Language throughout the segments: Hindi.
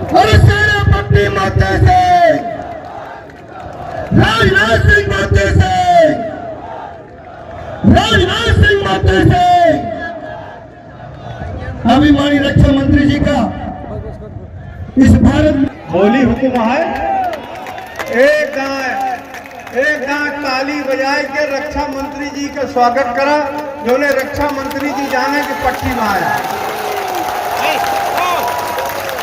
और सारा पट्टी मोते से राजनाथ सिंह मोते से अभिमानी रक्षा मंत्री जी का इस भारत में होली हुक्म है। एक गांव ताली बजाए के रक्षा मंत्री जी का स्वागत करा, जो ने रक्षा मंत्री जी जाने की पट्टी में आया।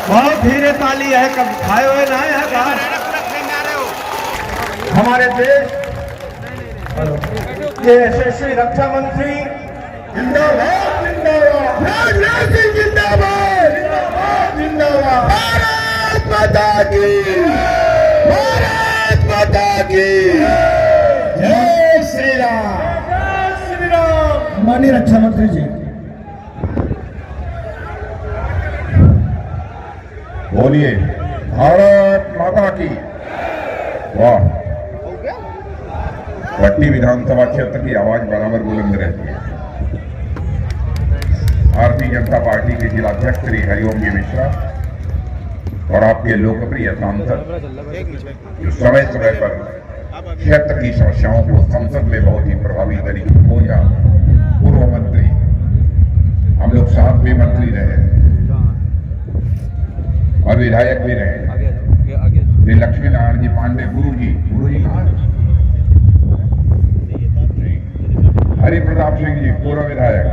बहुत धीरे ताली है, कब खाए हुए ना है कहा हमारे देश के यशस्वी रक्षा मंत्री जिंदाबाद जिंदाबाद, राजनाथ सिंह जिंदाबाद जिंदाबाद, भारत माता की जय श्री राम, जय श्री राम। माननीय रक्षा मंत्री जी, बोलिए भारत माता की। वाह, पट्टी विधानसभा क्षेत्र की आवाज बराबर बुलंद रहती है। भारतीय जनता पार्टी के जिलाध्यक्ष श्री हरिओम जी मिश्रा और आपके लोकप्रिय सांसद जो समय समय पर क्षेत्र की समस्याओं को संसद में बहुत ही प्रभावी तरीके से बोझा, पूर्व मंत्री, हम लोग साथ भी मंत्री रहे और विधायक भी रहे। श्री लक्ष्मी नारायण जी पांडे गुरु जी कहाँ हैं? हरि प्रताप सिंह जी पूर्व विधायक,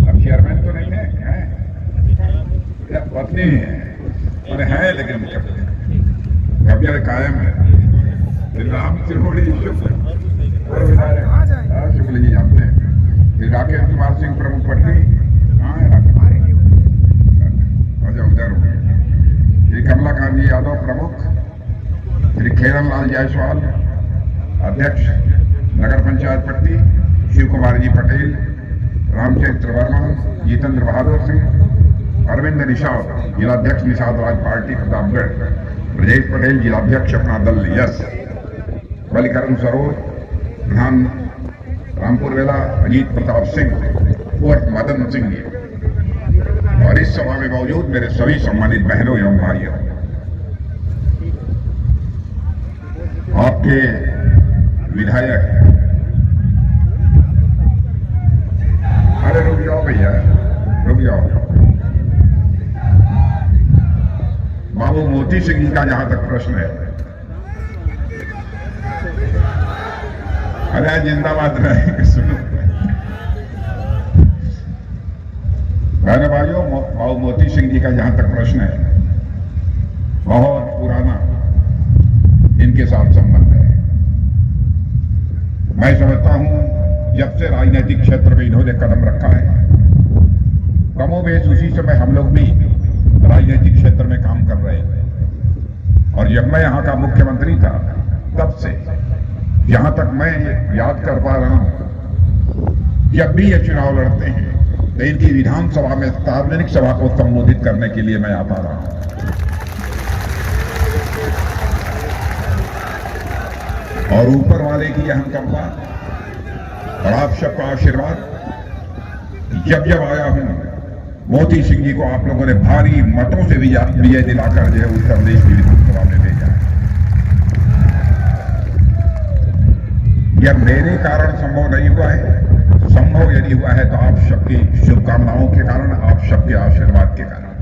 अब चेयरमैन तो नहीं है, पत्नी है लेकिन कब्जा कायम है। राम त्रिकोणी पूर्व विधायक शुक्ल जी जानते हैं। राकेश कुमार सिंह प्रमुख पट्टी कहाँ है? उधर श्री कमलाकांत जी यादव प्रमुख, श्री खेरन लाल जायसवाल अध्यक्ष नगर पंचायत पट्टी, शिव कुमार जी पटेल, रामचंद्र वर्मा, जितेंद्र बहादुर सिंह, अरविंद निषाद जिलाध्यक्ष निषाद राज पार्टी प्रतापगढ़, ब्रजेश पटेल जिलाध्यक्ष अपना दल यस, बलिकरण सरोज प्रधान रामपुर वेला, अजीत प्रताप सिंह उर्फ मदन सिंह जी और इस सभा में मौजूद मेरे सभी सम्मानित बहनों एवं भाइयों, आपके विधायक, अरे रुक जाओ भैया, रुक जाओ। बाबू मोती सिंह जी का जहां तक प्रश्न है, अरे जिंदाबाद रहेंगे, सुनो बहन भाइयों, बाबू मोती सिंह जी का जहां तक प्रश्न है, बहुत पुराना इनके साथ संबंध है। मैं समझता हूं जब से राजनीतिक क्षेत्र में इन्होंने कदम रखा है, कमोबेश उसी समय हम लोग भी राजनीतिक क्षेत्र में काम कर रहे हैं। और जब मैं यहां का मुख्यमंत्री था तब से जहां तक मैं याद कर पा रहा हूं, जब भी ये चुनाव लड़ते हैं तो इनकी विधानसभा में सार्वजनिक सभा को संबोधित करने के लिए मैं आता रहा हूं। और ऊपर वाले की अहम कृपा और आप सबका आशीर्वाद जब जब आया हूं, मोती सिंह जी को आप लोगों ने भारी मतों से विजय दिलाकर जो है उत्तर प्रदेश की विधानसभा में भेजा। यह मेरे कारण संभव नहीं हुआ है, संभव यदि हुआ है तो आप सबकी शुभकामनाओं के कारण, आप सबके आशीर्वाद के कारण।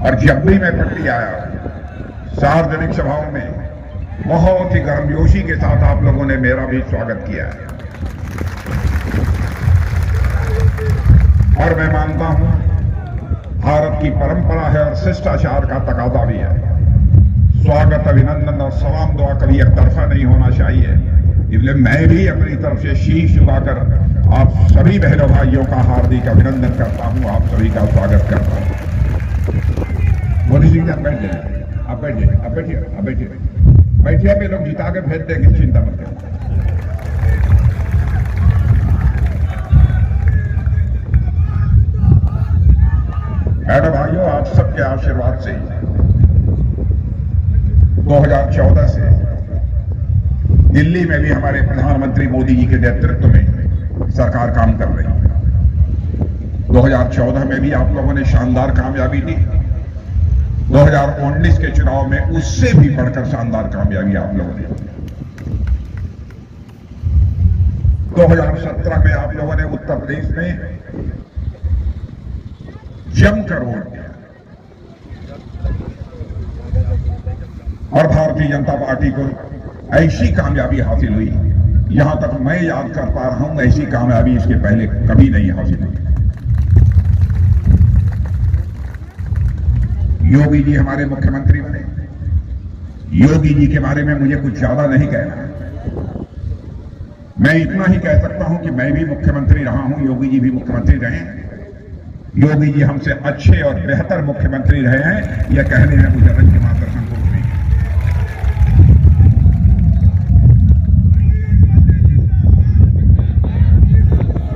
और जब भी मैं पट्टी आया सार्वजनिक सभाओं में, बहुत ही गर्मजोशी के साथ आप लोगों ने मेरा भी स्वागत किया है। और मैं मानता हूं भारत की परंपरा है और शिष्टाचार का तकाजा भी है। स्वागत, अभिनंदन और सलाम दुआ कभी एक तरफा नहीं होना चाहिए। इसलिए मैं भी अपनी तरफ से शीश झुकाकर आप सभी बहनों भाइयों का हार्दिक अभिनंदन करता हूं, आप सभी का स्वागत करता हूं। मोदी जी आप बैठ जाए, आप बैठिए, आप बैठिए, आप बैठिए, बैठिए, में लोग जिता के भेज देंगे, चिंता मत करें। मैडम भाइयों, आप सबके आशीर्वाद से 2014 से दिल्ली में भी हमारे प्रधानमंत्री मोदी जी के नेतृत्व में सरकार काम कर रही है। 2014 में भी आप लोगों ने शानदार कामयाबी दी। 2019 के चुनाव में उससे भी बढ़कर शानदार कामयाबी आप लोगों ने दी। 2017 में आप लोगों ने उत्तर प्रदेश में जमकर वोट दिया और भारतीय जनता पार्टी को ऐसी कामयाबी हासिल हुई, यहां तक मैं याद कर पा रहा हूं, ऐसी कामयाबी इसके पहले कभी नहीं हासिल हुई। योगी जी हमारे मुख्यमंत्री बने। योगी जी के बारे में मुझे कुछ ज्यादा नहीं कहना, मैं इतना ही कह सकता हूं कि मैं भी मुख्यमंत्री रहा हूं, योगी जी भी मुख्यमंत्री रहे हैं। योगी जी हमसे अच्छे और बेहतर मुख्यमंत्री रहे हैं, यह कहने में मुझे रंज मात्र संकोच नहीं।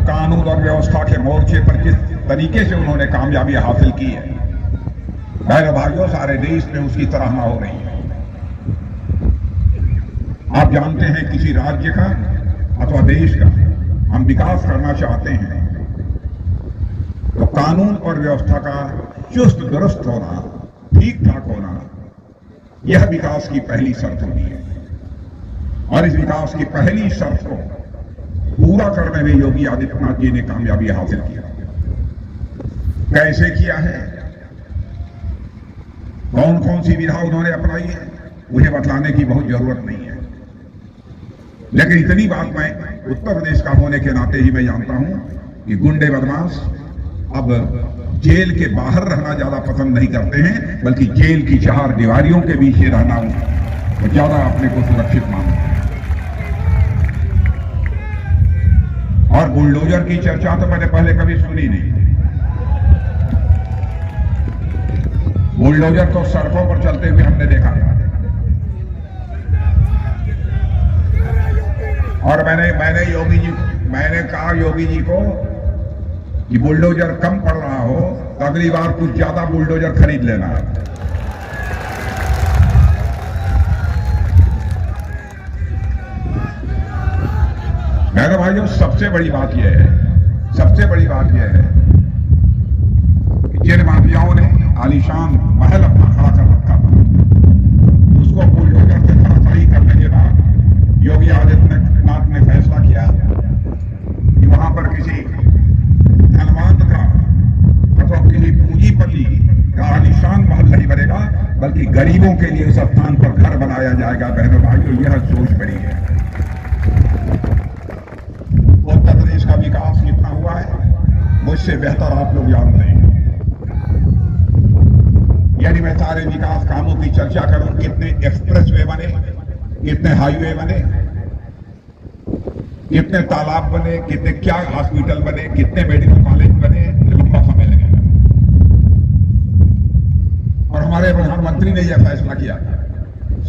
कानून और व्यवस्था के मोर्चे पर किस तरीके से उन्होंने कामयाबी हासिल की है, मेरे भाइयों, सारे देश में उसकी सराहना हो रही है। आप जानते हैं, किसी राज्य का अथवा देश का हम विकास करना चाहते हैं तो कानून और व्यवस्था का चुस्त दुरुस्त होना, ठीक ठाक होना, यह विकास की पहली शर्त होती है। और इस विकास की पहली शर्त को पूरा करने में योगी आदित्यनाथ जी ने कामयाबी हासिल किया। कैसे किया है, कौन कौन सी विधा उन्होंने अपनाई है, मुझे बतलाने की बहुत जरूरत नहीं है, लेकिन इतनी बात मैं उत्तर प्रदेश का होने के नाते ही मैं जानता हूं कि गुंडे बदमाश अब जेल के बाहर रहना ज्यादा पसंद नहीं करते हैं, बल्कि जेल की चार दीवारियों के बीच ही रहना वो ज्यादा अपने को सुरक्षित मानते हैं। और बुलडोजर की चर्चा तो मैंने पहले कभी सुनी नहीं। बुलडोजर तो सड़कों पर चलते हुए हमने देखा था। और मैंने कहा योगी जी को कि बुलडोजर कम पड़ रहा हो तो अगली बार कुछ ज्यादा बुलडोजर खरीद लेना। मेरे भाइयों, सबसे बड़ी बात यह है कि जिन माफियाओं ने आलीशान महल अपना खड़ा कर रखा था, उसको बुलडोजर से खड़ी करने के बाद योगी आदित्यनाथ ने फैसला किया कि वहां पर किसी धनवान का अथवा किसी पूंजीपति का आलीशान महल नहीं बनेगा, बल्कि गरीबों के लिए उस स्थान पर घर बनाया जाएगा। बहनों भाइयों, यह सोच बड़ी है। उत्तर प्रदेश का विकास कितना हुआ है, मुझसे बेहतर आप लोग जानते हैं। यानी मैं सारे विकास कामों की चर्चा करूं, कितने एक्सप्रेसवे बने, कितने हाईवे बने, कितने तालाब बने, कितने क्या हॉस्पिटल बने, कितने मेडिकल कॉलेज बने, लंबा समय लगेगा। और हमारे प्रधानमंत्री ने यह फैसला किया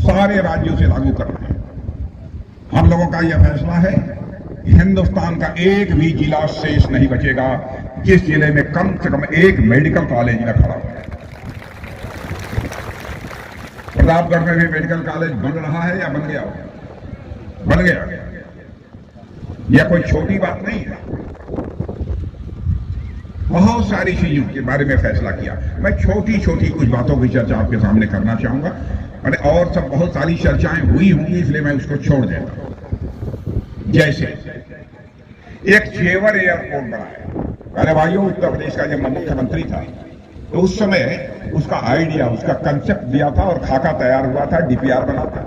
सारे राज्यों से लागू करना है। हम लोगों का यह फैसला है कि हिंदुस्तान का एक भी जिला शेष नहीं बचेगा जिस जिले में कम से कम एक मेडिकल कॉलेज न खड़ा हो। प्रतापगढ़ में भी मेडिकल कॉलेज बन रहा है या बन गया? बन गया। यह कोई छोटी बात नहीं है। बहुत सारी चीजों के बारे में फैसला किया। मैं छोटी छोटी कुछ बातों की चर्चा आपके सामने करना चाहूंगा, और सब बहुत सारी चर्चाएं हुई होंगी, इसलिए मैं उसको छोड़ देता हूं। जैसे एक जेवर एयरपोर्ट बनाया। अरे भाइयों, उत्तर प्रदेश का जब मैं मुख्यमंत्री था तो उस समय उसका आइडिया, उसका कंसेप्ट दिया था और खाका तैयार हुआ था, डीपीआर बना था,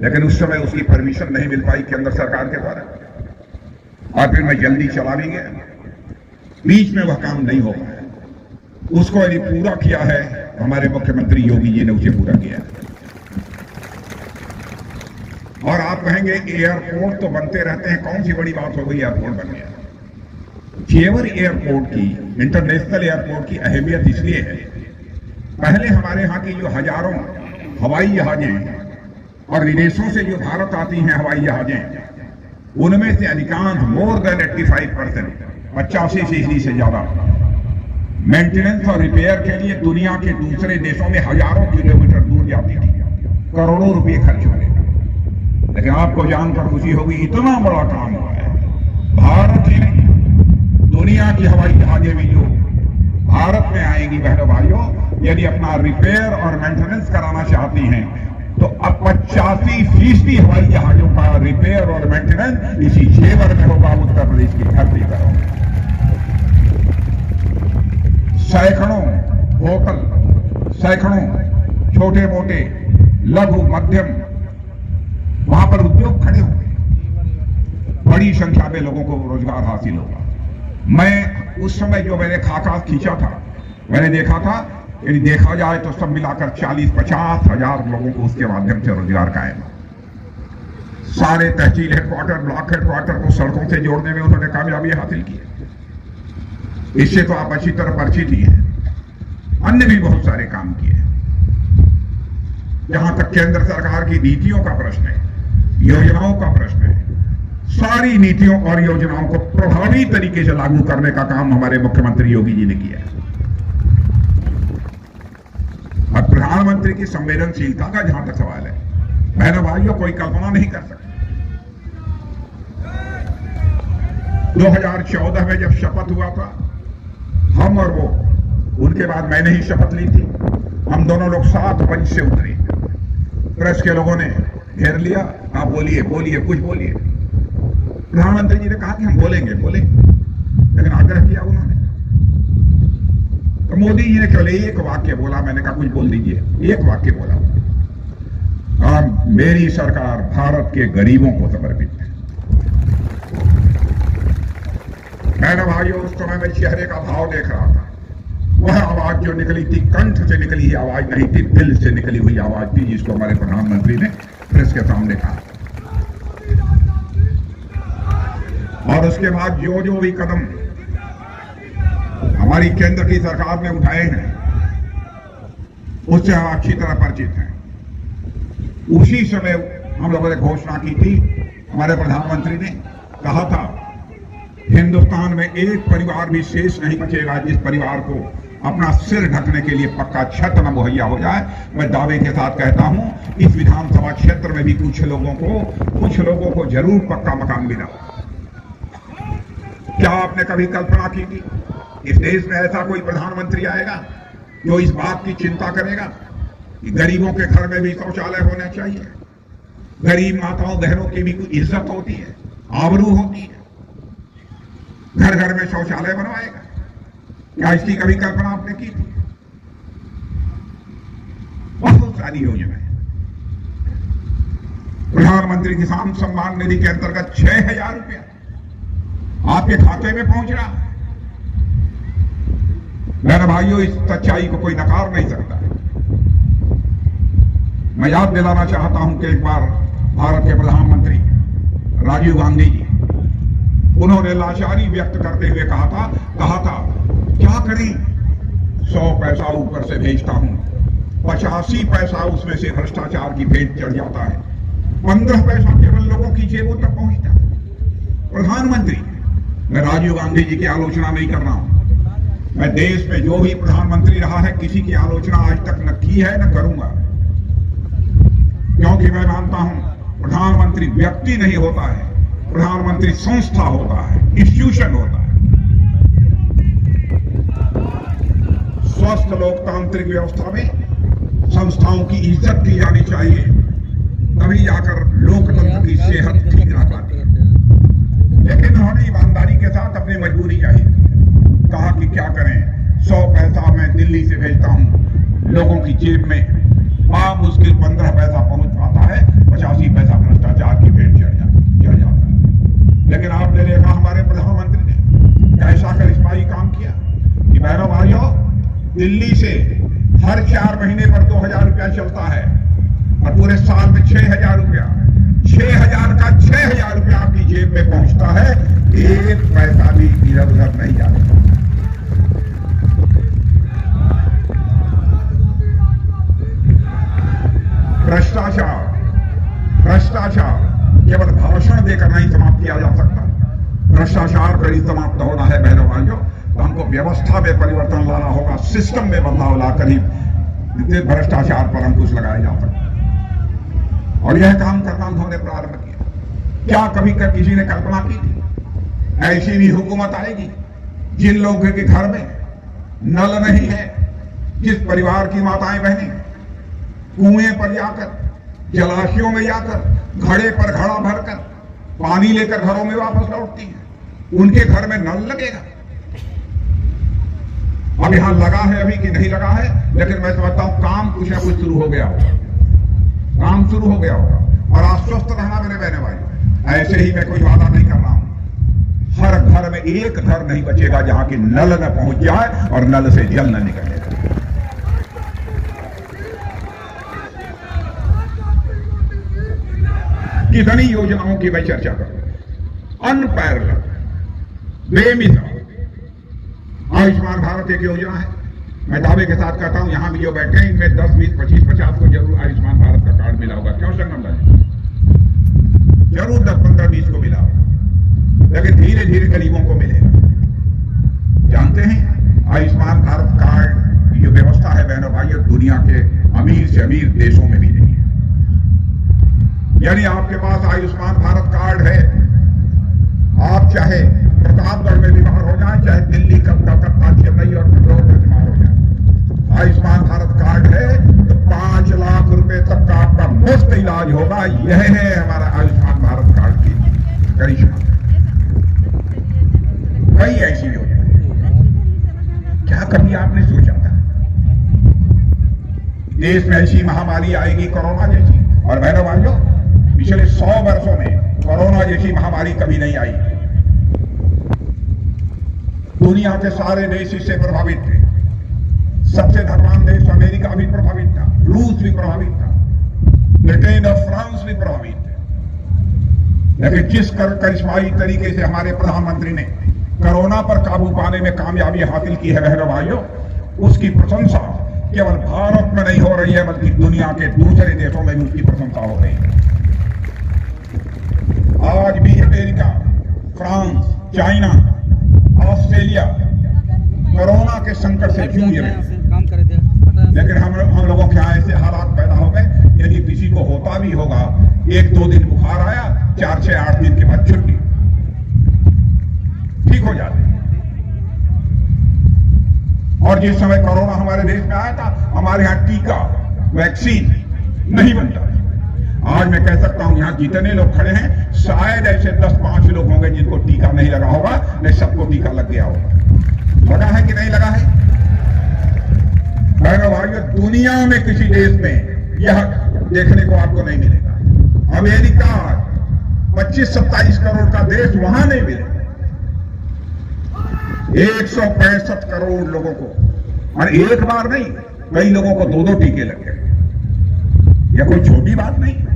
लेकिन उस समय उसकी परमिशन नहीं मिल पाई केंद्र सरकार के द्वारा, और फिर मैं जल्दी चला भी गया। बीच में वह काम नहीं हो पाया। उसको यदि पूरा किया है हमारे मुख्यमंत्री योगी जी ने, उसे पूरा किया है। और आप कहेंगे एयरपोर्ट तो बनते रहते हैं, कौन सी बड़ी बात हो गई एयरपोर्ट बन गया। जेवर एयरपोर्ट की, इंटरनेशनल एयरपोर्ट की अहमियत इसलिए है, पहले हमारे यहां की जो हजारों हवाई जहाजें और विदेशों से जो भारत आती हैं हवाई जहाजें, उनमें से अधिकांश मोर देन 85%, 85% से ज्यादा मेंटेनेंस और रिपेयर के लिए दुनिया के दूसरे देशों में हजारों किलोमीटर दूर जाती थी, करोड़ों रुपए खर्च होने। लेकिन आपको जानकर खुशी होगी, इतना बड़ा काम हुआ है। भारत ही नहीं, दुनिया की हवाई जहाजें भी जो भारत में आएंगी बहनों भाइयों, यदि अपना रिपेयर और मेंटेनेंस कराना चाहती हैं तो अब 85% हवाई जहाजों का रिपेयर और मेंटेनेंस इसी जेवर में होगा, उत्तर प्रदेश की धरती पर होगा। सैकड़ों होटल, सैकड़ों छोटे मोटे लघु मध्यम वहां पर उद्योग खड़े होंगे, बड़ी संख्या में लोगों को रोजगार हासिल होगा। मैं उस समय जो मैंने खाका खींचा था, मैंने देखा था यदि देखा जाए तो सब मिलाकर 40-50 हजार लोगों को उसके माध्यम से रोजगार कायम। सारे तहसील हेडक्वार्टर, ब्लॉक हेडक्वार्टर को सड़कों से जोड़ने में उन्होंने कामयाबी हासिल की। इससे तो आप अच्छी तरह परिचित ही हैं। अन्य भी बहुत सारे काम किए। जहां तक केंद्र सरकार की नीतियों का प्रश्न है, योजनाओं का प्रश्न है, सारी नीतियों और योजनाओं को प्रभावी तरीके से लागू करने का काम हमारे मुख्यमंत्री योगी जी ने किया है। और प्रधानमंत्री की संवेदनशीलता का जहां तक सवाल है, बहनों भाइयों, कोई कल्पना नहीं कर सकता। 2014 में जब शपथ हुआ था, हम और वो, उनके बाद मैंने ही शपथ ली थी। हम दोनों लोग साथ मंच से उतरे, प्रेस के लोगों ने घेर लिया, आप बोलिए बोलिए कुछ बोलिए। प्रधानमंत्री जी ने कहा कि हम बोलेंगे, लेकिन आग्रह किया उन्होंने तो मोदी जी ने केवल एक वाक्य बोला। मैंने कहा कुछ बोल दीजिए। एक वाक्य बोला, मेरी सरकार भारत के गरीबों को समर्पित है। मैंने भाइयों, उस समय मैं चेहरे का भाव देख रहा था। वह आवाज जो निकली थी, कंठ से निकली ही आवाज नहीं थी, दिल से निकली हुई आवाज थी, जिसको हमारे प्रधानमंत्री ने प्रेस के सामने कहा। और उसके बाद जो जो भी कदम हमारी केंद्र की सरकार ने उठाए हैं, उससे हम अच्छी तरह परिचित हैं। उसी समय हम लोगों ने घोषणा की थी, हमारे प्रधानमंत्री ने कहा था, हिंदुस्तान में एक परिवार भी शेष नहीं बचेगा जिस परिवार को अपना सिर ढकने के लिए पक्का छत न मुहैया हो जाए। मैं दावे के साथ कहता हूं, इस विधानसभा क्षेत्र में भी कुछ लोगों को जरूर पक्का मकान मिला। क्या आपने कभी कल्पना की थी इस देश में ऐसा कोई प्रधानमंत्री आएगा जो इस बात की चिंता करेगा कि गरीबों के घर में भी शौचालय होना चाहिए, गरीब माताओं बहनों की भी कोई इज्जत होती है, आबरू होती है, घर घर में शौचालय बनवाएगा? क्या इसकी कभी कल्पना आपने की थी? बहुत सारी योजनाएं। प्रधानमंत्री किसान सम्मान निधि के अंतर्गत 6,000 रुपया आपके खाते में पहुंच रहा है। मेरे भाइयों, इस सच्चाई को कोई नकार नहीं सकता। मैं याद दिलाना चाहता हूं कि एक बार भारत के प्रधानमंत्री राजीव गांधी जी, उन्होंने लाचारी व्यक्त करते हुए कहा था क्या करें, 100 पैसा ऊपर से भेजता हूं, 85 पैसा उसमें से भ्रष्टाचार की भेंट चढ़ जाता है, 15 पैसा केवल लोगों की जेबों तक पहुंचता है। प्रधानमंत्री, मैं राजीव गांधी जी की आलोचना नहीं कर रहा हूं। मैं देश में जो भी प्रधानमंत्री रहा है, किसी की आलोचना आज तक न की है न करूंगा, क्योंकि मैं मानता हूं प्रधानमंत्री व्यक्ति नहीं होता है, प्रधानमंत्री संस्था होता है, इंस्टीट्यूशन होता है। स्वस्थ लोकतांत्रिक व्यवस्था में संस्थाओं की इज्जत की जानी चाहिए, तभी जाकर लोकतंत्र की सेहत ठीक रह पाती है। लेकिन उन्होंने ईमानदारी के साथ अपनी मजबूरी जाहिर कहा कि क्या करें, 100 पैसा मैं दिल्ली से भेजता हूं, लोगों की जेब में मुश्किल 15 पैसा पहुंच पाता है, 85 पैसा भ्रष्टाचार की भेंट चढ़ जाता है। लेकिन आपने देखा हमारे प्रधानमंत्री ने कैसा करिश्माई काम किया कि बहनों भाइयों, दिल्ली से हर 4 महीने पर 2,000 रुपया चलता है और पूरे साल में 6,000 रुपया, 6,000 का 6,000 रुपया आपकी जेब में पहुंचता है, एक पैसा भी इधर उधर नहीं जाता। भ्रष्टाचार केवल भाषण देकर नहीं समाप्त किया जा सकता। भ्रष्टाचार पर ही समाप्त होना है बहनों भाइयों, तो हमको व्यवस्था में परिवर्तन लाना होगा, सिस्टम में बदलाव लाकर ही भ्रष्टाचार पर अंकुश लगाया जा सकता। और यह काम करना उन्होंने प्रारंभ किया। क्या कभी किसी ने कल्पना की थी ऐसी भी हुकूमत आएगी जिन लोगों के घर में नल नहीं है, जिस परिवार की माताएं बहनें कुएं पर जाकर, जलाशयों में जाकर, घड़े पर घड़ा भरकर पानी लेकर घरों में वापस लौटती हैं, उनके घर में नल लगेगा। अब यहां लगा है अभी कि नहीं लगा है, लेकिन मैं समझता हूं काम कुछ ना कुछ शुरू हो गया होगा, काम शुरू हो गया होगा। और आश्वस्त रहना मेरे बहने भाई, ऐसे ही मैं कोई वादा नहीं कर रहा हूं। हर घर में एक घर नहीं बचेगा जहां की नल न पहुंच जाए और नल से जल न निकले। कितनी योजनाओं की मैं चर्चा करूं, अनपैरेलल, बेमिसाल। आयुष्मान भारत एक योजना है, मैं दावे के साथ कहता हूं यहां भी जो बैठे हैं इनमें 10, 20, 25, 50 को जरूर आयुष्मान भारत का कार्ड मिला होगा। क्यों संगम भाई? जरूर 10, 15, 20 को मिला होगा, लेकिन धीरे धीरे गरीबों को मिलेगा। जानते हैं आयुष्मान भारत कार्ड की जो व्यवस्था है बहनों भाइयों, दुनिया के अमीर से अमीर देशों में भी नहीं है। यानी आपके पास आयुष्मान भारत कार्ड है, आप चाहे प्रतापगढ़ में बीमार हो जाए, चाहे दिल्ली, कलकत्ता, चेन्नई और बेंगलोर में बीमार हो जाए, आयुष्मान भारत कार्ड है तो 5 लाख रुपए तक का आपका मुफ्त इलाज होगा। यह है हमारा आयुष्मान भारत कार्ड की करिश्मा। कई ऐसी योजना, क्या कभी आपने सोचा था देश में ऐसी महामारी आएगी कोरोना जैसी? और बहनों भाइयों, पिछले 100 वर्षों में कोरोना जैसी महामारी कभी नहीं आई। दुनिया के सारे देश इससे प्रभावित थे। सबसे धनवान देश अमेरिका भी प्रभावित था, रूस भी प्रभावित था, ब्रिटेन और फ्रांस भी प्रभावित थे। लेकिन जिस करिश्माई तरीके से हमारे प्रधानमंत्री ने कोरोना पर काबू पाने में कामयाबी हासिल की है बहनों भाइयों, उसकी प्रशंसा केवल भारत में नहीं हो रही है, बल्कि दुनिया के दूसरे देशों में भी उसकी प्रशंसा हो रही है। आज भी America, France, China, Australia corona के संकट से जूझ रहे हैं। लेकिन हम लोगों के यहाँ ऐसे हालात पैदा हो गए, यदि किसी को होता भी होगा, 1-2 दिन बुखार आया, 4, 6, 8 दिन के बाद छुट्टी, ठीक हो जाते। और जिस समय कोरोना हमारे देश में आया था, हमारे यहाँ टीका, वैक्सीन नहीं बनता। आज मैं कह सकता हूं यहां जितने लोग खड़े हैं, शायद ऐसे 10-5 लोग होंगे जिनको टीका नहीं लगा होगा, नहीं सबको टीका लग गया होगा। लगा है कि नहीं लगा है? बहनों भाइयों, दुनिया में किसी देश में यह देखने को आपको नहीं मिलेगा। अमेरिका 25-27 करोड़ का देश, वहां नहीं मिलेगा। 165 करोड़ लोगों को, और एक बार नहीं, कई लोगों को 2-2 टीके लग गए। यह कोई छोटी बात नहीं है।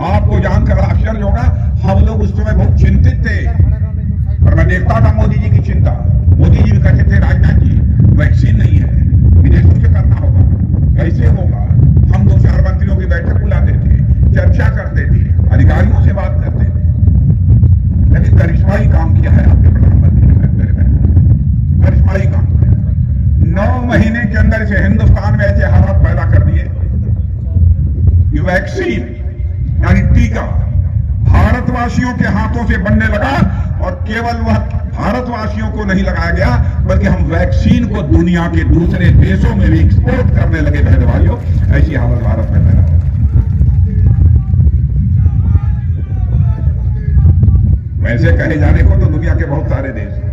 आपको जानकर आश्चर्य होगा, हम लोग उस समय बहुत चिंतित थे, और मैं देखता था मोदी जी की चिंता। मोदी जी भी कहते थे, राजनाथ जी वैक्सीन नहीं है, विदेशों से करना होगा, कैसे होगा? हम 2-4 मंत्रियों की बैठक बुलाते थे, चर्चा करते थे, अधिकारियों से बात करते थे। लेकिन करिश्माई काम किया है आपके प्रधानमंत्री ने, मेरे बहन, करिश्माई काम किया। 9 महीने के अंदर से हिंदुस्तान में ऐसे हालात पैदा कर दिए, वैक्सीन यानी टीका भारतवासियों के हाथों से बनने लगा। और केवल वह भारतवासियों को नहीं लगाया गया, बल्कि हम वैक्सीन को दुनिया के दूसरे देशों में भी एक्सपोर्ट करने लगे बहनों भाइयों। ऐसी हालत भारत में पैदा हो। वैसे कहे जाने को तो दुनिया के बहुत सारे देश हैं।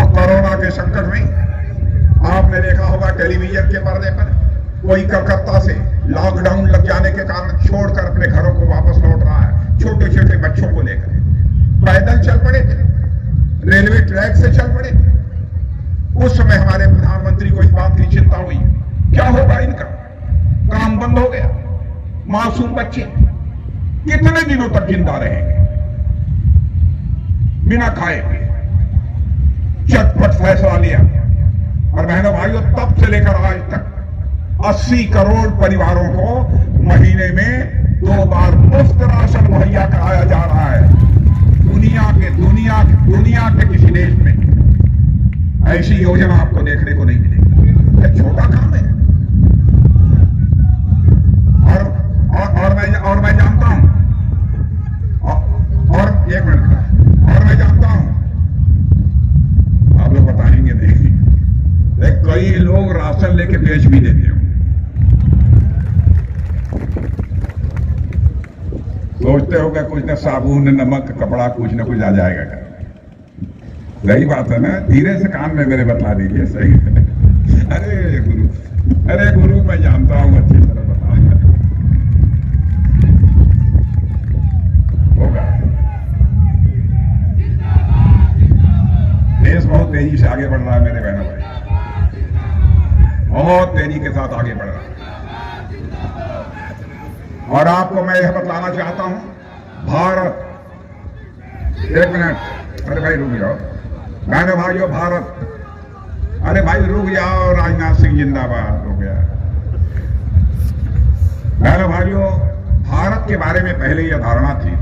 कोरोना के संकट में आपने देखा होगा टेलीविजन के पर्दे पर कोई कलकत्ता से लॉकडाउन लग जाने के कारण छोड़कर अपने घरों को वापस लौट रहा है, छोटे छोटे बच्चों को लेकर। पैदल चल पड़े थे, रेलवे ट्रैक से चल पड़े थे। उस समय हमारे प्रधानमंत्री को इस बात की चिंता हुई, क्या होगा इनका, काम बंद हो गया, मासूम बच्चे कितने दिनों तक जिंदा रहेंगे बिना खाए पिए। चटपट फैसला लिया, और बहनों भाइयों, तब से लेकर आज तक 80 करोड़ परिवारों को महीने में 2 बार मुफ्त राशन मुहैया कराया जा रहा है। दुनिया के किसी देश में ऐसी योजना आपको देखने को नहीं मिलेगी। यह छोटा काम है। और मैं जानता हूं, और सोचते हो कि कुछ न साबुन नमक कपड़ा कुछ न कुछ आ जाएगा क्या? सही बात है ना, धीरे से कान में मेरे बतला दीजिए। सही अरे गुरु मैं जानता हूं अच्छी तरह, बता होगा। देश बहुत तेजी से आगे बढ़ रहा है मेरे बहनों भाई, बहुत तेजी के साथ आगे बढ़ रहा है। और आपको मैं यह बतलाना चाहता हूं, भारत, एक मिनट, अरे भाई रुक जाओ बहनों भाइयों, भारत, अरे भाई रुक जाओ, राजनाथ सिंह जिंदाबाद हो गया। बहनों भाइयों, भारत के बारे में पहले यह धारणा थी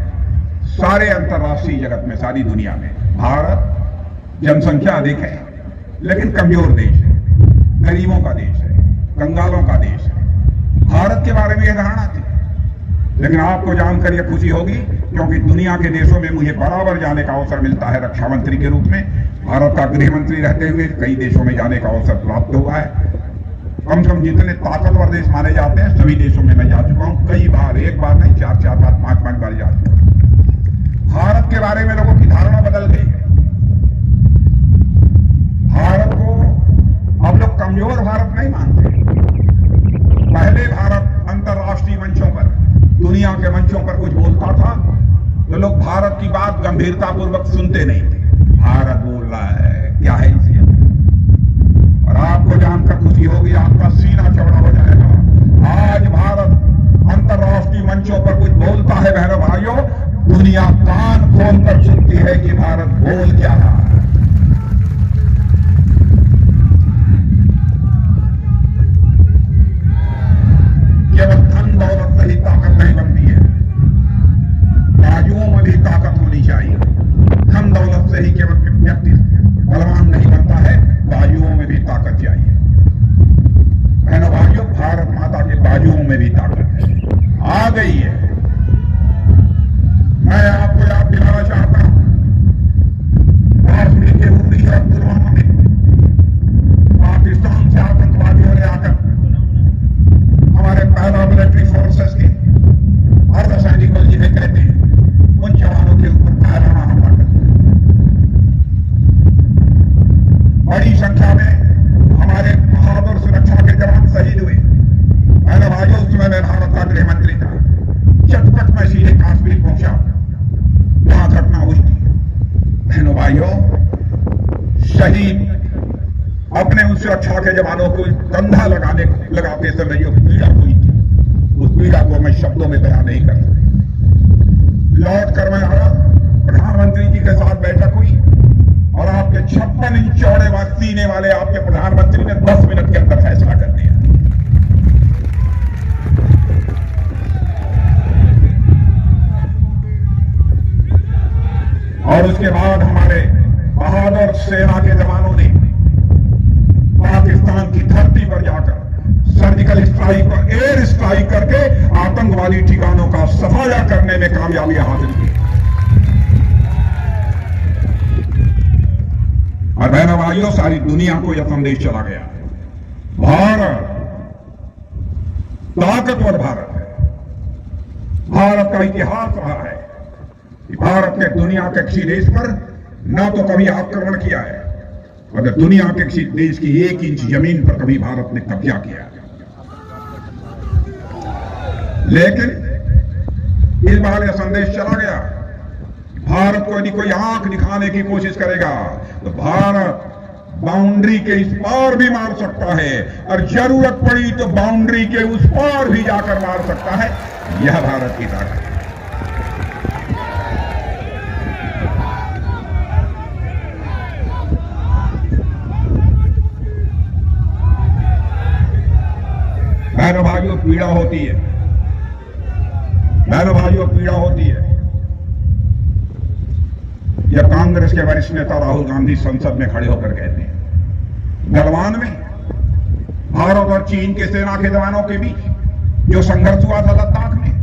सारे अंतर्राष्ट्रीय जगत में, सारी दुनिया में, भारत जनसंख्या अधिक है लेकिन कमजोर देश है, गरीबों का देश है, कंगालों का देश है। भारत के बारे में यह धारणा थी। लेकिन आपको जानकर यह खुशी होगी क्योंकि दुनिया के देशों में मुझे बराबर जाने का अवसर मिलता है रक्षा मंत्री के रूप में। भारत का गृह मंत्री रहते हुए कई देशों में जाने का अवसर प्राप्त हुआ है। कम से कम जितने ताकतवर देश माने जाते हैं सभी देशों में मैं जा चुका हूं, कई बार, एक बार नहीं, 4 बार, 5 बार जा चुका हूं। भारत के बारे में लोगों की धारणा बदल गई है। भारत को अब लोग कमजोर भारत नहीं मानते। पहले भारत अंतर्राष्ट्रीय मंचों पर, दुनिया के मंचों पर कुछ बोलता था तो लोग भारत की बात गंभीरता पूर्वक सुनते नहीं थे। भारत बोल रहा है, क्या है इसे? और आपको जानकर खुशी होगी, आपका सीना चौड़ा हो जाएगा। आज भारत अंतर्राष्ट्रीय मंचों पर कुछ बोलता है बहनों भाइयों, दुनिया कान खोल कर सुनती है कि भारत बोल क्या रहा है। केवल धन दौलत से ही ताकत नहीं बनती है, बाजुओं में भी ताकत होनी चाहिए। धन दौलत से ही केवल व्यक्ति बलवान नहीं बनता है, बाजुओं में भी ताकत चाहिए। बहनों भाइयों, भारत माता के बाजुओं में भी ताकत है, आ गई है। मैं आपको याद दिलाना चाहता हूं, कश्मीर के उरी और पुलवामा में पाकिस्तान से आतंकवादियों ने आकर हमारे पहला मिलिट्री फोर्सेस के अर्धसैनिक बल जिन्हें कहते हैं, उन जवानों के ऊपर पहराना हमला कर दिया। बड़ी संख्या में हमारे बहादुर सुरक्षा के जवान शहीद हुए। मैंने भाइयों, उस समय मैं भारत का गृह मंत्री था, चटपट में सीधे काश्मीर पहुंचा जहां घटना हुई थी। बहनों भाइयों, शहीद अपने उस सुरक्षा के जवानों को कंधा लगाते समय जो पीड़ा हुई थी, उस पीड़ा को मैं शब्दों में बयान नहीं कर सकता। लौट कर मैं आया, प्रधानमंत्री जी के साथ बैठक हुई और आपके 56 इंच चौड़े व सीने वाले आपके प्रधानमंत्री ने 10 मिनट के अंदर फैसला कर दिया। और उसके बाद हमारे बहादुर सेना के जवानों ने पाकिस्तान की धरती पर जाकर सर्जिकल स्ट्राइक और एयर स्ट्राइक करके आतंकवादी ठिकानों का सफाया करने में कामयाबी हासिल की। और बहनों भाइयों, सारी दुनिया को यह संदेश चला गया, भारत ताकतवर भारत है। भारत का इतिहास रहा है कि भारत ने दुनिया के किसी देश पर न तो कभी आक्रमण किया है, मगर दुनिया के किसी देश की 1 इंच जमीन पर कभी भारत ने कब्जा किया है। लेकिन इस बार यह संदेश चला गया, भारत को यदि कोई आंख दिखाने की कोशिश करेगा तो भारत बाउंड्री के इस पार भी मार सकता है, और जरूरत पड़ी तो बाउंड्री के उस पार भी जाकर मार सकता है। यह भारत की ताकत है। बहनों भाइयों, पीड़ा होती है, बहनों भाइयों, पीड़ा होती है। यह कांग्रेस के वरिष्ठ नेता राहुल गांधी संसद में खड़े होकर कहते हैं, गलवान में भारत और चीन के सेना के जवानों के बीच जो संघर्ष हुआ था लद्दाख में,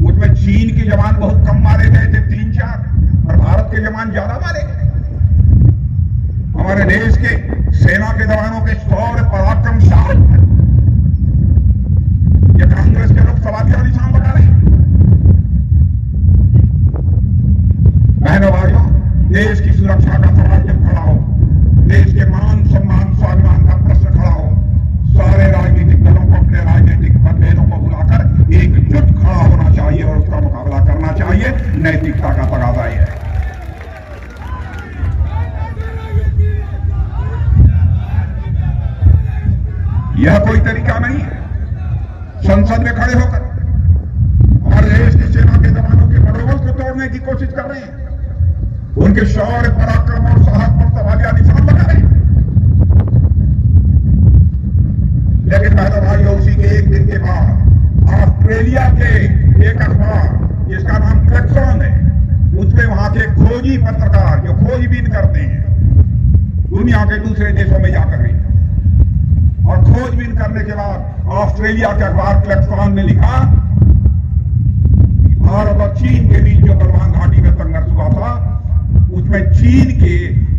उसमें चीन के जवान बहुत कम मारे गए थे, 3-4, और भारत के जवान ज्यादा मारे गए। हमारे देश के सेना के जवानों के शौर्य पराक्रमशाली, ये कांग्रेस के लोग सवाल का निशान लगा रहे हैं। सुरक्षा का सवाल जब खड़ा हो, देश के मान सम्मान स्वाभिमान का प्रश्न खड़ा हो, सारे राजनीतिक दलों को अपने राजनीतिक मतभेदों को भुलाकर एकजुट खड़ा होना चाहिए और उसका मुकाबला करना चाहिए। नैतिकता का तकाजा है। यह कोई तरीका नहीं है संसद में खड़े होकर और देश की सेना के जवानों के मनोबल को तोड़ने की कोशिश कर रहे हैं, उनके शौर्य पराक्रम और साहस पर सवालिया निशान लगा रहे हैं। लेकिन भाई उसी के एक दिन के बाद ऑस्ट्रेलिया के एक अखबार जिसका नाम क्लैक्सॉन है, उसमें वहां के खोजी पत्रकार जो खोजबीन करते हैं दुनिया के दूसरे देशों में जाकर भी, और खोजबीन करने के बाद ऑस्ट्रेलिया के अखबार क्लैक्सॉन ने लिखा भारत और चीन के बीच जो गलवान घाटी में संघर्ष हुआ था उसमें चीन के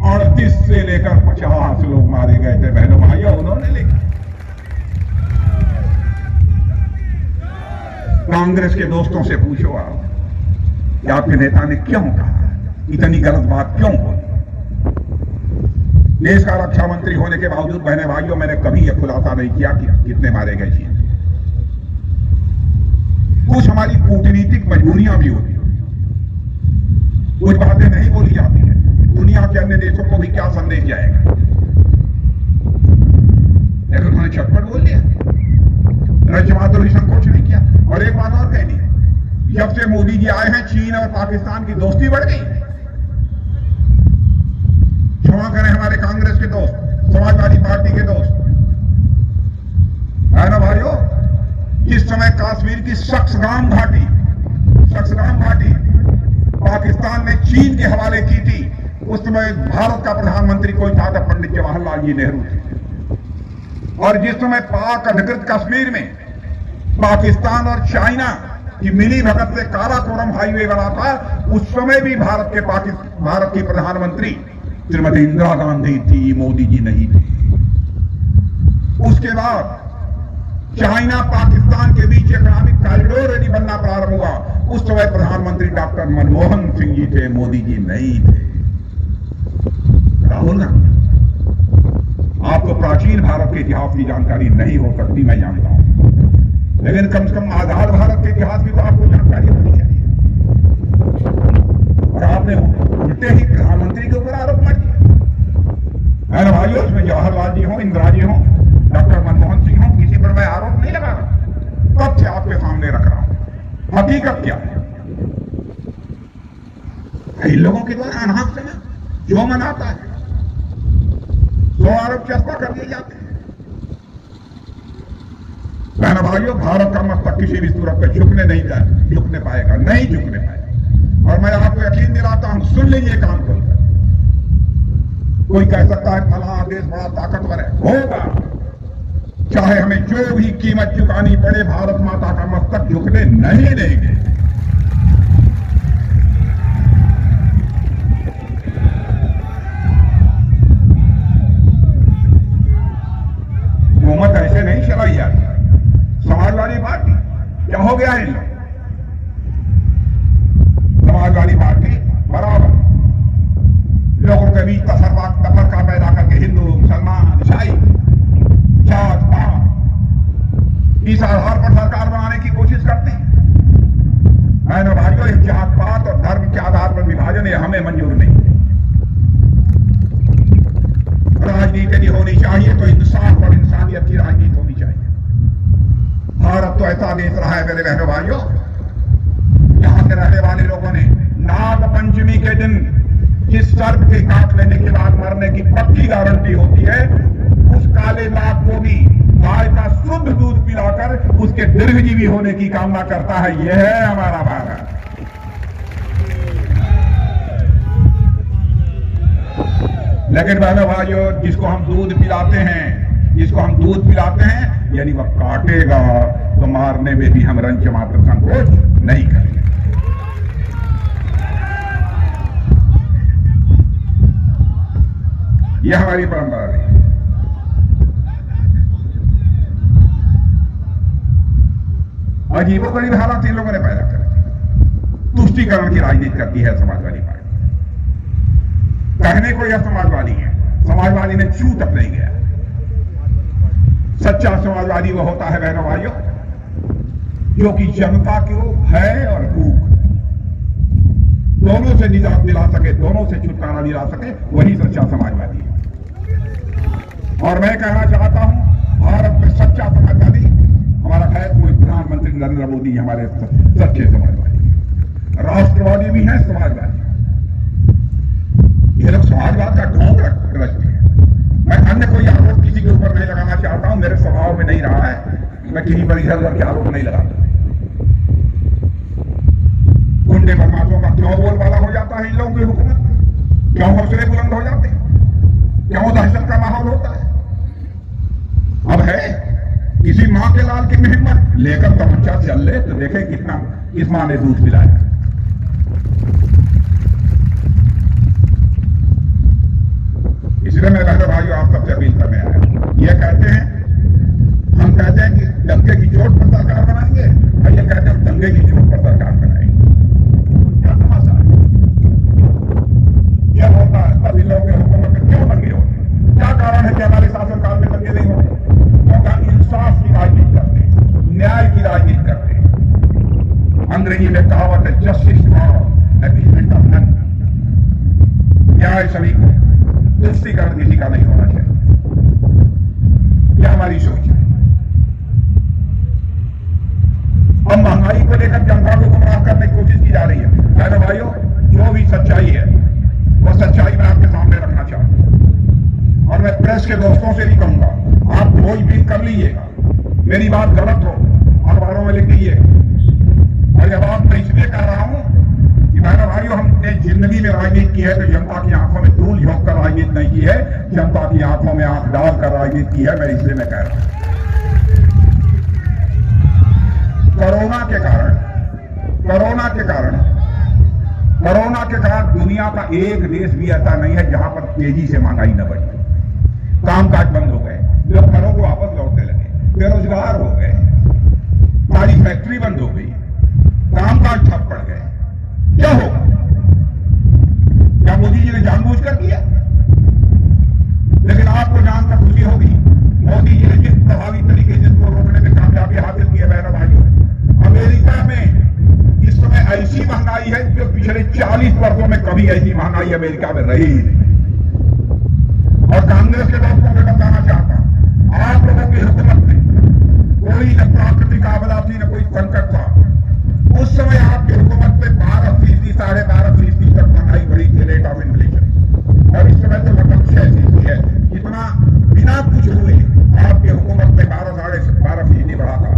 38 से लेकर 50 लोग मारे गए थे। बहनों भाइयों, उन्होंने लिखा। कांग्रेस के दोस्तों से पूछो आप कि आपके नेता ने क्यों कहा, इतनी गलत बात क्यों बोली। देश का रक्षा मंत्री होने के बावजूद बहने भाइयों मैंने कभी यह खुलासा नहीं किया कि कितने मारे गए चीन। कुछ हमारी कूटनीतिक मजबूरियां भी होती, कुछ बातें नहीं बोली जाती है, दुनिया के अन्य देशों को भी क्या संदेश जाएगा। लेकिन उन्होंने चटपट बोल दिया, रजमातुल संकोच नहीं किया। और एक बात और कह दी, जब से मोदी जी आए हैं चीन और पाकिस्तान की दोस्ती बढ़ गई। क्षमा करें हमारे कांग्रेस के दोस्त, समाजवादी पार्टी के दोस्त, है ना भाइयों, जिस समय कश्मीर की सक्सगाम घाटी पाकिस्तान ने चीन के हवाले की थी, उस समय भारत का प्रधानमंत्री कोई था तो पंडित जवाहरलाल जी नेहरू थे। और जिस समय पाक अधिकृत कश्मीर में पाकिस्तान और चाइना की मिली भगत से काराकोरम हाईवे बना था, उस समय भी भारत की प्रधानमंत्री श्रीमती इंदिरा गांधी थी, मोदी जी नहीं थे। उसके बाद चाइना पाकिस्तान के बीच इकोनॉमिक कॉरिडोर यदि बनना प्रारंभ हुआ, उस समय प्रधानमंत्री डॉक्टर मनमोहन सिंह जी थे, मोदी जी नहीं थे। राहुल गांधी, आपको प्राचीन भारत के इतिहास की जानकारी नहीं हो सकती, मैं जानता हूं, लेकिन कम से कम आजाद भारत के इतिहास की तो आपको जानकारी होनी चाहिए। और आपने उल्टे ही प्रधानमंत्री के ऊपर आरोप मत किया, है ना भाइयों। उसमें जवाहरलाल जी हो, इंदिरा जी हो, डॉक्टर मनमोहन सिंह हो, किसी पर मैं आरोप नहीं लगा रहा, तथ्य आपके सामने रख रहा हूं। हकीकत क्या है, इन लोगों के द्वारा अनाप से जो मन आता है तो आरोप चस्पा कर दिए जाते हैं। बहन भाइयों, भारत का मस्तक किसी भी सूरत पर झुकने पाएगा, नहीं झुकने पाएगा। और मैं आपको यकीन दिलाता हूं, सुन लीजिए कान खोलकर, कोई कह सकता है फला देश बड़ा ताकतवर है, होगा, चाहे हमें जो भी कीमत चुकानी पड़े, भारत माता का मस्तक झुकने नहीं देंगे। हुकूमत ऐसे नहीं चलाई जाती। समाजवादी पार्टी क्या हो गया है, समाजवादी पार्टी बराबर लोगों के बीच तफरका पैदा करके हिंदू, मुसलमान, ईसाई, जात पात इस आधार पर सरकार बनाने की कोशिश करते हैं। ना भाइयों, इस जात पात और धर्म के आधार पर विभाजन ये हमें मंजूर नहीं है। राजनीति यदि होनी चाहिए तो इंसाफ और इंसानियत की राजनीति होनी चाहिए। भारत तो ऐसा देश रहा है मेरे बहनों भाइयों, यहां के रहने वाले लोगों ने नाग पंचमी के दिन जिस सर्प के काट लेने के बाद मरने की पक्की गारंटी होती है, उस काले नाग को भी गाय का शुद्ध दूध पिलाकर उसके दीर्घजीवी होने की कामना करता है। यह है हमारा भारत। लेकिन बहनों भाइयों, जिसको हम दूध पिलाते हैं यदि वह काटेगा तो मारने में भी हम रंच मात्र संकोच नहीं करेंगे। यह हमारी परंपरा रही। अजीबोगरीब हालात इन लोगों ने पैदा कर दी। तुष्टीकरण की राजनीति करती है समाजवादी पार्टी। कहने को यह समाजवादी है, समाजवादी ने छू तक नहीं गया। सच्चा समाजवादी वो होता है बहनों भाइयों, जो कि जनता को भय और भूख दोनों से निजात दिला सके, दोनों से छुटकारा दिला सके, वही सच्चा समाजवादी है। और मैं कहना चाहता हूं, भारत में सच्चा समाजवादी हमारा है कोई प्रधानमंत्री नरेंद्र मोदी हमारे सच्चे समाजवादी, राष्ट्रवादी भी हैं, समाजवादी। ये लोग समाजवाद का ढोंग रचते हैं। मैं अन्य कोई आरोप किसी के ऊपर नहीं लगाना चाहता हूं, मेरे स्वभाव में नहीं रहा है, मैं किसी पर इधर उधर के आरोप नहीं लगाता। गुंडे बदमाशों का क्यों बोलबाला हो जाता है इन लोगों की हुकूमत, क्यों हौसले बुलंद हो जाते हैं, क्यों दहशत का माहौल होता है। अब है किसी मां के लाल की हिम्मत लेकर तमंचा चल ले तो देखे कितना किस मां ने दूध पिलाया। इसलिए मैं बहनों भाइयों आप सबसे अपील करने आया। ये कहते हैं, हम कहते हैं कि दंगे की चोट पर सरकार बनाएंगे, और ये कहते हैं दंगे की चोट पर सरकार बनाएंगे। क्या तमाशा है? क्या होता है तब इन लोगों के हुकूमत में क्यों दंगे होते? क्या कारण है कि हमारे शासनकाल में दंगे नहीं होते? क्योंकि इंसाफ की राजनीति करते, न्याय की राजनीति करते। अंग्रेजी में कहावत है, justice for appeasement of none. न्याय सभी को, तुष्टिकरण किसी का नहीं होना चाहिए। यह हमारी सोच है। अब महंगाई को लेकर जनता को गुमराह करने की कोशिश की जा रही है। मेरे भाइयों, जो भी सच्चाई है वो सच्चाई मैं आपके सामने रखना चाहता हूं, और मैं प्रेस के दोस्तों से भी कहूंगा, आप खोजबीन कर लीजिएगा, मेरी बात गलत हो अखबारों में लिख दीजिए। और यह बात मैं इसलिए कह रहा हूं कि मेरे भाइयों, हमने जिंदगी में राजनीति की है तो जनता की आंखों में धूल झोंक कर राजनीति नहीं की है, जनता की आंखों में आंख डालकर राजनीति की है। मैं इसलिए मैं कह रहा हूं, कोरोना के कारण दुनिया का एक देश भी ऐसा नहीं है जहां पर तेजी से महंगाई न बढ़ी। कामकाज बंद हो गए, लोग घरों को वापस लौटने लगे, बेरोजगार हो गए, सारी फैक्ट्री बंद हो गई, कामकाज ठप पड़ गए। क्या होगा? क्या मोदी जी ने जानबूझकर किया? लेकिन आपको जानकर खुशी होगी, मोदी जी ने जिस प्रभावी तरीके से इसको रोकने में कामयाबी हासिल की है बहनों भाइयों, अमेरिका में इस समय ऐसी महंगाई है जो पिछले 40 वर्षों में कभी ऐसी महंगाई अमेरिका में रही ही नहीं। और कांग्रेस के दोस्तों को बताना चाहता हूं, आप लोगों की हुकूमत में कोई न प्राकृतिक आपदा थी, न कोई संकट था। उस समय आपकी हुकूमत में 12%, 12.5% तक महंगाई बढ़ी थी, रेट ऑफ इन्फ्लेशन। और इस समय तो लगभग 6% है। इतना बिना कुछ हुए आपकी हुकूमत में 12.5% बढ़ा था।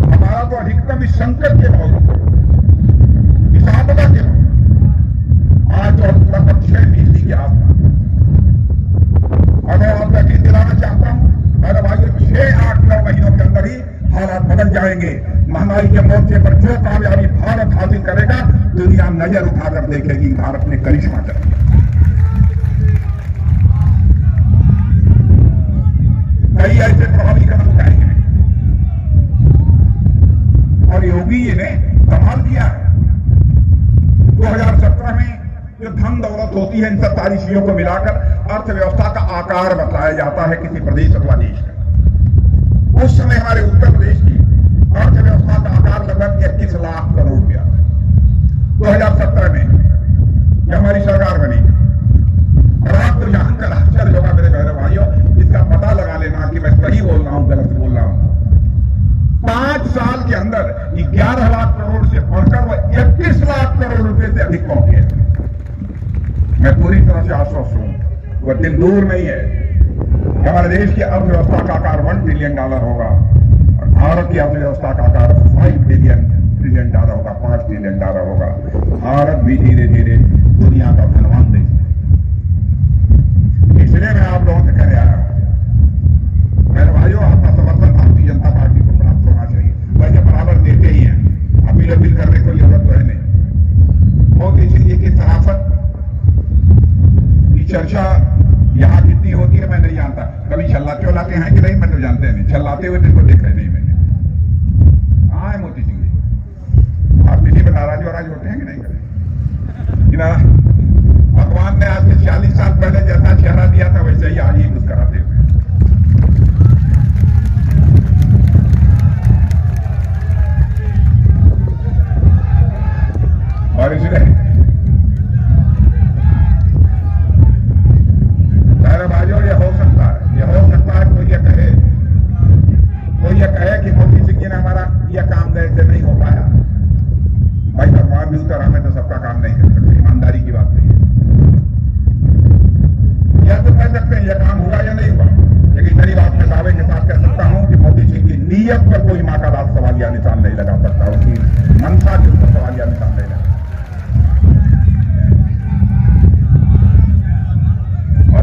हमारा तो अधिकतम इस संकट के बावजूद, इस आपदा के बावजूद आज तो लगभग 6% के आसपास। और मैं आपको यकीन दिलाना चाहता हूं मेरे भाइयों, 6, 8, 9 महीनों के अंदर ही हालात बदल जाएंगे। महंगाई के मोर्चे पर जो कामयाबी भारत हासिल करेगा, दुनिया नजर उठाकर देखेगी भारत ने करिश्मा कर दिया। कई ऐसे प्रभावी कदम उठाए गए और योगी जी ने कमाल किया है। 2017 में जो धन दौलत होती है, इन सब सारी चीजों को मिलाकर अर्थव्यवस्था का आकार बताया जाता है किसी प्रदेश अथवा देश का। उस समय हमारे उत्तर प्रदेश की अर्थव्यवस्था का आकार लगभग 21 लाख करोड़ रुपया। 2017 में जब हमारी सरकार बनी, और आपको जानकर आश्चर्य होगा मेरे बहनों भाइयों, इसका पता लगा लेना कि मैं सही बोल रहा हूं गलत बोल रहा हूं। 5 साल के अंदर 11 लाख करोड़ से बढ़कर वह 21 लाख करोड़ रुपए से अधिक पहुंचे। मैं पूरी तरह से आश्वस्त हूं, वह दिन दूर नहीं है। हमारे देश की अर्थव्यवस्था का आकार $1 ट्रिलियन होगा, और भारत की अर्थव्यवस्था का आकार $5 ट्रिलियन होगा, $5 ट्रिलियन होगा। भारत भी धीरे धीरे दुनिया का धनवान देश है। इसलिए मैं आप लोगों से कह रहा हूं, मेरे भाइयों, आपका समर्थन भारतीय जनता पार्टी को प्राप्त होना चाहिए। वैसे बराबर देते ही हैं, अपील करने को जरूरत तो है नहीं। बहुत इसीलिए कि सराफत की चर्चा यहां कितनी होती है मैं नहीं जानता। कभी छल्लाते उलाते हैं कि नहीं, मैं तो जानते नहीं। छल्लाते हुए जिनको देखा नहीं मैंने। हाँ है मोती सिंह जी, आप किसी पर नाराज होते हैं कि नहीं करें? भगवान ने आज से 40 साल पहले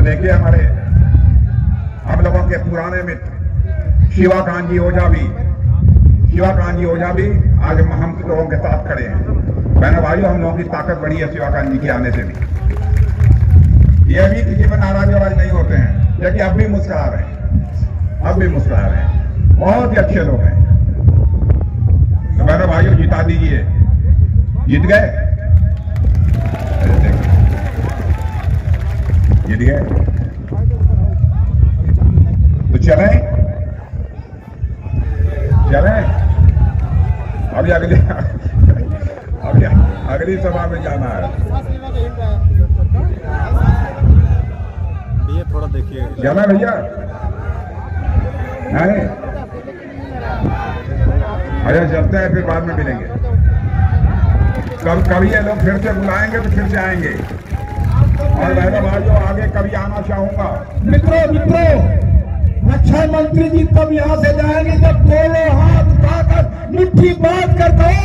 देखिए हमारे हम लोगों के पुराने मित्र शिवाकांत जी ओझा भी आज हम लोगों के साथ खड़े हैं। बहनों भाइयों, हम लोगों की ताकत बढ़ी है शिवाकांत जी के आने से भी। ये भी किसी पर नाराज नहीं होते हैं, लेकिन अब भी मुस्कुरा रहे हैं, बहुत ही अच्छे लोग हैं। तो बहनों भाइयों, जिता दीजिए। जीत गए, तो चलें अगली सभा में जाना है। भैया थोड़ा देखिए, जाना भैया, नहीं अरे चलते हैं, फिर बाद में मिलेंगे। कभी ये लोग फिर से बुलाएंगे तो फिर से आएंगे। और बहनों भाइयों, आगे कभी आना चाहूंगा। मित्रों, रक्षा मंत्री जी तब यहाँ से जाएंगे जब दोनों हाथ उठाकर मुट्ठी बांध कर कहो